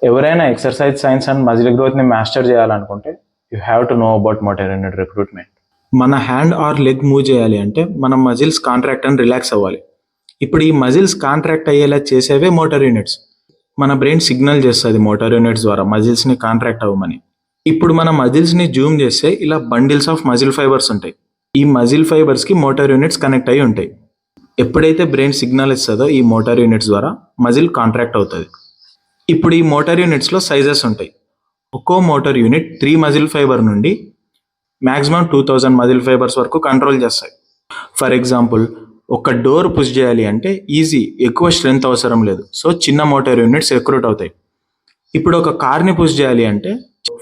ఎవరైనా exercise science and muscle గ్రోత్ని master చేయాలనుకుంటే you have to know about motor unit recruitment. మన hand or leg move చేయాలి అంటే మన మజిల్స్ కాంట్రాక్ట్ అండ్ రిలాక్స్ అవ్వాలి. ఇప్పుడు ఈ మజిల్స్ కాంట్రాక్ట్ అయ్యేలా చేసేవే మోటార్ యూనిట్స్. మన బ్రెయిన్ సిగ్నల్ చేస్తుంది మోటార్ యూనిట్స్ ద్వారా మజిల్స్ని కాంట్రాక్ట్ అవ్వమని. ఇప్పుడు మన మజిల్స్ని జూమ్ చేస్తే ఇలా బండిల్స్ ఆఫ్ మజిల్ ఫైబర్స్ ఉంటాయి. ఈ మజిల్ ఫైబర్స్కి మోటార్ యూనిట్స్ కనెక్ట్ అయి ఉంటాయి. ఎప్పుడైతే బ్రెయిన్ సిగ్నల్ ఇస్తుందో ఈ మోటార్ యూనిట్స్ ద్వారా మజిల్ కాంట్రాక్ట్ అవుతుంది. ఇప్పుడు ఈ మోటార్ యూనిట్స్లో సైజెస్ ఉంటాయి. ఒక్కో మోటార్ యూనిట్ 3 మజిల్ ఫైబర్ నుండి మ్యాక్సిమం 2000 మజిల్ ఫైబర్స్ వరకు కంట్రోల్ చేస్తాయి. ఫర్ ఎగ్జాంపుల్, ఒక డోర్ పుష్ చేయాలి అంటే ఈజీ, ఎక్కువ స్ట్రెంత్ అవసరం లేదు. సో చిన్న మోటార్ యూనిట్స్ రిక్రూట్ అవుతాయి. ఇప్పుడు ఒక కార్ని పుష్ చేయాలి అంటే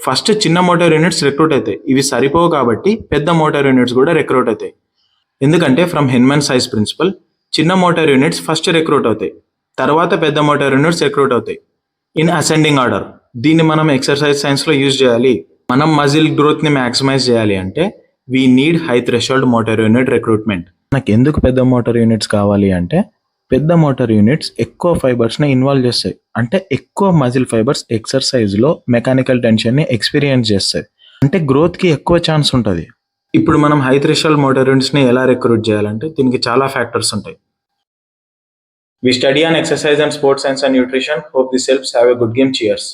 ఫస్ట్ చిన్న మోటార్ యూనిట్స్ రిక్రూట్ అవుతాయి. ఇవి సరిపోవు కాబట్టి పెద్ద మోటార్ యూనిట్స్ కూడా రిక్రూట్ అవుతాయి. ఎందుకంటే ఫ్రమ్ హెన్మన్ సైజ్ ప్రిన్సిపల్, చిన్న మోటార్ యూనిట్స్ ఫస్ట్ రిక్రూట్ అవుతాయి, తర్వాత పెద్ద మోటార్ యూనిట్స్ రిక్రూట్ అవుతాయి ఇన్ అసెండింగ్ ఆర్డర్. దీన్ని మనం ఎక్సర్సైజ్ సైన్స్లో యూజ్ చేయాలి. మనం మజిల్ గ్రోత్ని మ్యాక్సిమైజ్ చేయాలి అంటే we need high threshold motor unit recruitment. మనకు ఎందుకు పెద్ద మోటార్ యూనిట్స్ కావాలి అంటే పెద్ద మోటార్ యూనిట్స్ ఎక్కువ ఫైబర్స్ని ఇన్వాల్వ్ చేస్తాయి. అంటే ఎక్కువ మజిల్ ఫైబర్స్ ఎక్సర్సైజ్లో మెకానికల్ టెన్షన్ని ఎక్స్పీరియన్స్ చేస్తాయి. అంటే గ్రోత్కి ఎక్కువ ఛాన్స్ ఉంటుంది. ఇప్పుడు మనం హై థ్రెషోల్డ్ మోటార్ యూనిట్స్ని ఎలా రిక్రూట్ చేయాలంటే దీనికి చాలా ఫ్యాక్టర్స్ ఉంటాయి. We study on exercise and sports science and nutrition. Hope this helps. Have a good game. Cheers.